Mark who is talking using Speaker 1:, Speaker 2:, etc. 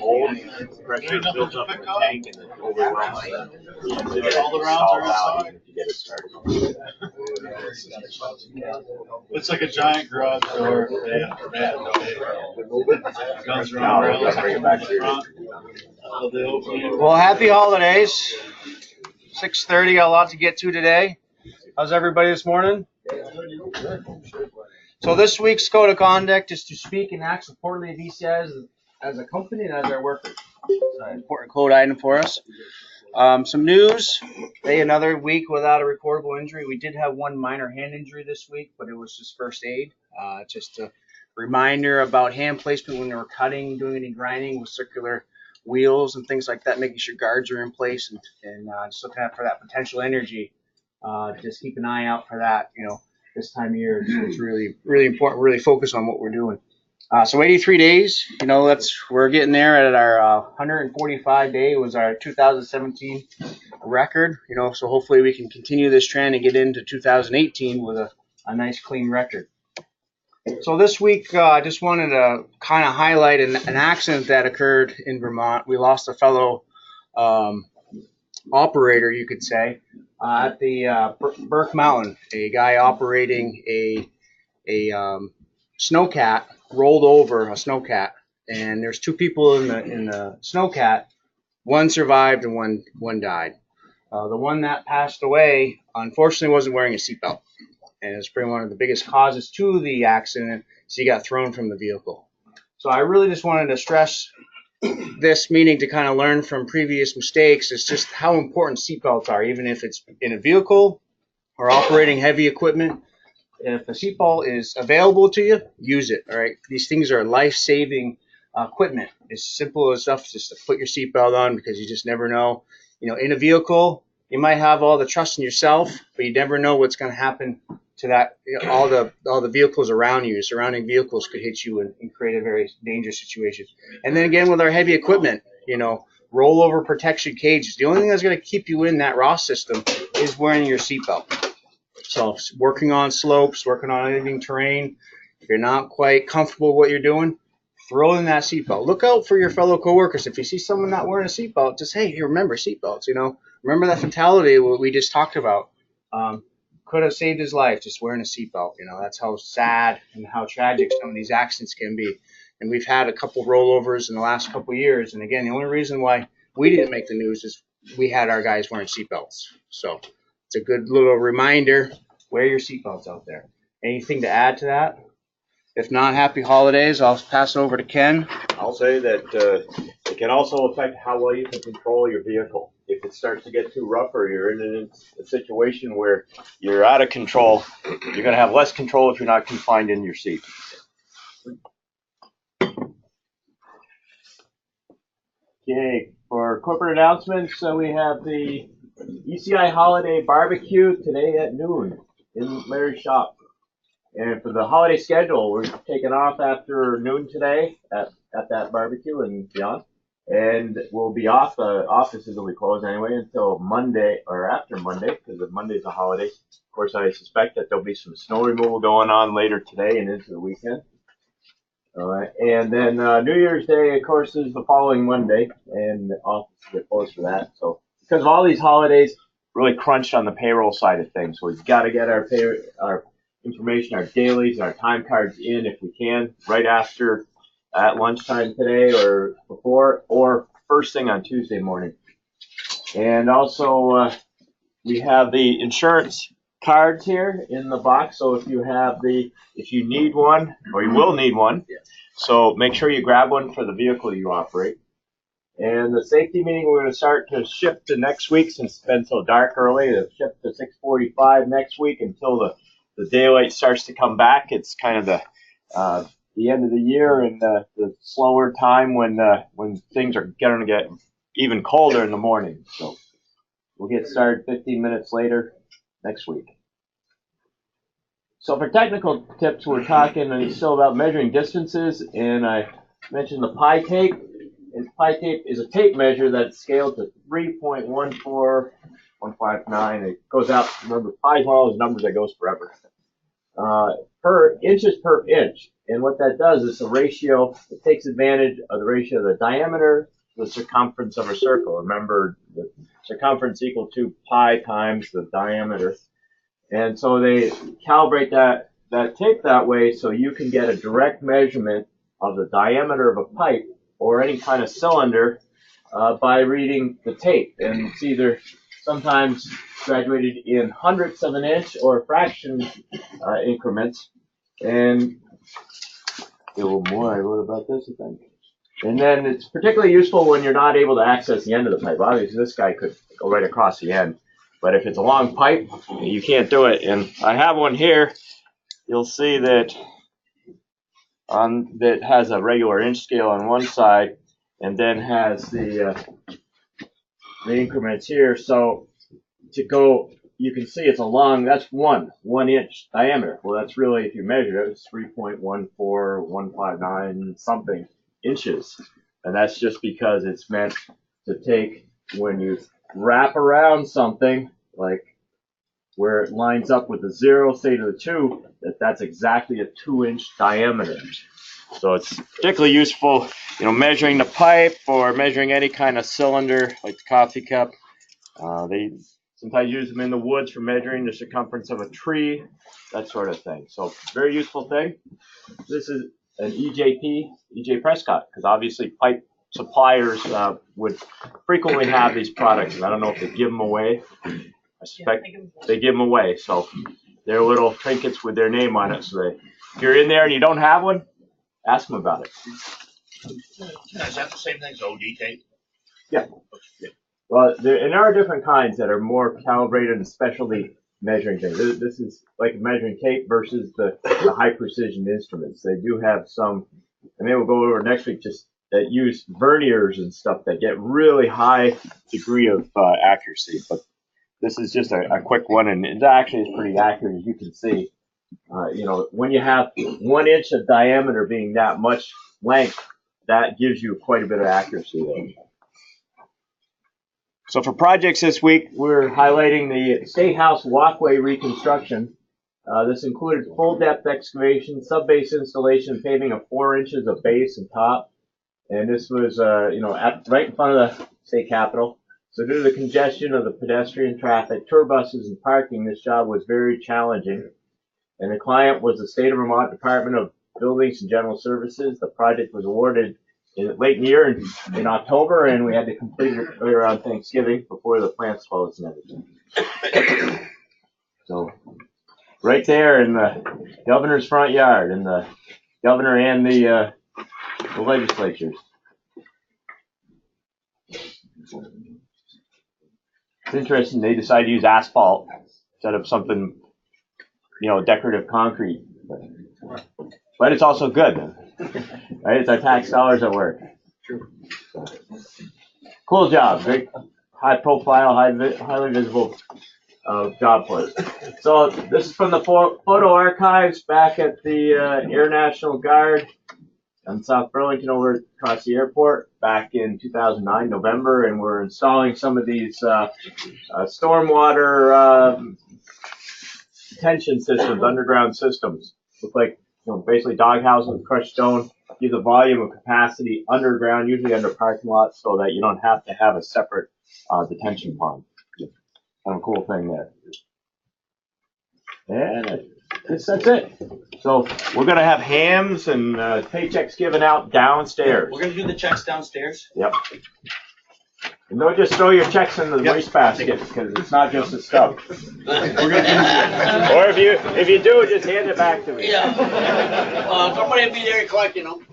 Speaker 1: Old pressure builds up in the tank and it overwhelms them. Usually they stall out even if you get it started.
Speaker 2: It's like a giant garage door. Guns around.
Speaker 3: Well, happy holidays. 6:30, got a lot to get to today. How's everybody this morning? So this week's code of conduct is to speak and act supportively of ECI as a company and as our workers. It's an important code item for us. Some news. Today, another week without a reportable injury. We did have one minor hand injury this week, but it was just first aid. Just a reminder about hand placement when they were cutting, doing any grinding with circular wheels and things like that, making sure guards are in place and just looking out for that potential energy. Just keep an eye out for that, this time of year. It's really, really important, really focus on what we're doing. So 83 days, we're getting there at our 145 day was our 2017 record, so hopefully we can continue this trend and get into 2018 with a nice clean record. So this week, I just wanted to kind of highlight an accident that occurred in Vermont. We lost a fellow operator, you could say, at the Burke Mountain. A guy operating a snowcat rolled over a snowcat, and there's two people in the snowcat. One survived and one died. The one that passed away, unfortunately, wasn't wearing a seatbelt. And it's pretty one of the biggest causes to the accident. So he got thrown from the vehicle. So I really just wanted to stress this meeting to kind of learn from previous mistakes. It's just how important seatbelts are, even if it's in a vehicle or operating heavy equipment. If a seatbelt is available to you, use it. All right. These things are life-saving equipment. It's simple as stuff just to put your seatbelt on because you just never know. In a vehicle, you might have all the trust in yourself, but you never know what's going to happen to that. All the vehicles around you, surrounding vehicles could hit you and create a very dangerous situation. And then again, with our heavy equipment, rollover protection cages. The only thing that's going to keep you in that raw system is wearing your seatbelt. So working on slopes, working on anything terrain, if you're not quite comfortable with what you're doing, throw in that seatbelt. Look out for your fellow coworkers. If you see someone not wearing a seatbelt, just, hey, remember seatbelts, Remember that fatality we just talked about. Could have saved his life just wearing a seatbelt. That's how sad and how tragic some of these accidents can be. And we've had a couple rollovers in the last couple of years. And again, the only reason why we didn't make the news is we had our guys wearing seatbelts. So it's a good little reminder, wear your seatbelts out there. Anything to add to that? If not, happy holidays. I'll pass it over to Ken.
Speaker 1: I'll say that it can also affect how well you can control your vehicle. If it starts to get too rough or you're in a situation where you're out of control, you're going to have less control if you're not confined in your seat. Okay, for corporate announcements, we have the ECI Holiday Barbecue today at noon in Larry's shop. And for the holiday schedule, we're taking off after noon today at that barbecue and beyond. And we'll be off. The offices will be closed anyway until Monday or after Monday, because Monday's a holiday. Of course, I suspect that there'll be some snow removal going on later today and into the weekend. All right. And then New Year's Day, of course, is the following Monday, and the offices get closed for that. So because of all these holidays, really crunched on the payroll side of things. So we've got to get our information, our dailies, our time cards in if we can, right after at lunchtime today or before, or first thing on Tuesday morning. And also we have the insurance cards here in the box. So if you need one, or you will need one, so make sure you grab one for the vehicle you operate. And the safety meeting, we're going to start to shift to next week since it's been so dark early. It'll shift to 6:45 next week until the daylight starts to come back. It's kind of the end of the year and the slower time when things are going to get even colder in the morning. So we'll get started 15 minutes later next week. So for technical tips, we're talking still about measuring distances, and I mentioned the pi tape. And pi tape is a tape measure that's scaled to 3.14159. It goes out. Remember, pi is one of those numbers that goes forever. Per inches per inch, And what that does is a ratio, it takes advantage of the ratio of the diameter to the circumference of a circle. Remember, the circumference equal to pi times the diameter. And so they calibrate that tape that way so you can get a direct measurement of the diameter of a pipe or any kind of cylinder by reading the tape. And it's either sometimes graduated in hundredths of an inch or fraction increments. And a little more I wrote about this, I think. And then it's particularly useful when you're not able to access the end of the pipe. Obviously, this guy could go right across the end. But if it's a long pipe, you can't do it. And I have one here. You'll see that that has a regular inch scale on one side, and then has the increments here. So to go, you can see it's a long. That's 1 inch diameter. Well, that's really, if you measure it, it's 3.14159 something inches, and that's just because it's meant to take when you wrap around something like where it lines up with the 0, say to the 2, that's exactly a 2-inch diameter. So it's particularly useful, measuring the pipe or measuring any kind of cylinder like the coffee cup. They sometimes use them in the woods for measuring the circumference of a tree, that sort of thing. So very useful thing. This is an EJ Prescott, because obviously pipe suppliers would frequently have these products, and I don't know if they give them away. I suspect they give them away, so they're little trinkets with their name on it. So if you're in there and you don't have one, ask them about it.
Speaker 4: Is that the same thing as OD tape?
Speaker 1: Yeah. Well, there are different kinds that are more calibrated and specialty measuring things. This is like measuring tape versus the high precision instruments. They do have some, and maybe we'll go over next week, just that use verniers and stuff that get really high degree of accuracy. But this is just a quick one, and it actually is pretty accurate, as you can see. When you have 1 inch of diameter being that much length, that gives you quite a bit of accuracy there. So for projects this week, we're highlighting the State House walkway reconstruction. This included full depth excavation, sub-base installation, paving of 4 inches of base and top. And this was, right in front of the state capitol. So due to the congestion of the pedestrian traffic, tour buses, and parking, this job was very challenging. And the client was the State of Vermont Department of Buildings and General Services. The project was awarded late in the year in October, and we had to complete it around Thanksgiving before the plants closed and everything. So right there in the governor's front yard, and the governor and the legislatures. It's interesting, they decided to use asphalt instead of something, decorative concrete. But it's also good, right? It's our tax dollars at work. So, cool job, very high profile, highly visible job for us. So this is from the photo archives back at the Air National Guard in South Burlington over across the airport back in 2009, November, and we're installing some of these stormwater detention systems, underground systems. Look like basically doghouses with crushed stone, give the volume of capacity underground, usually under parking lots, so that you don't have to have a separate detention pond. Kind of a cool thing there. And that's it. So we're going to have hams and paychecks given out downstairs.
Speaker 4: We're going to do the checks downstairs?
Speaker 1: Yep. And don't just throw your checks in the wastebasket, because it's not just the stuff. Or if you do, just hand it back to me.
Speaker 4: Yeah. Somebody will be there collecting them.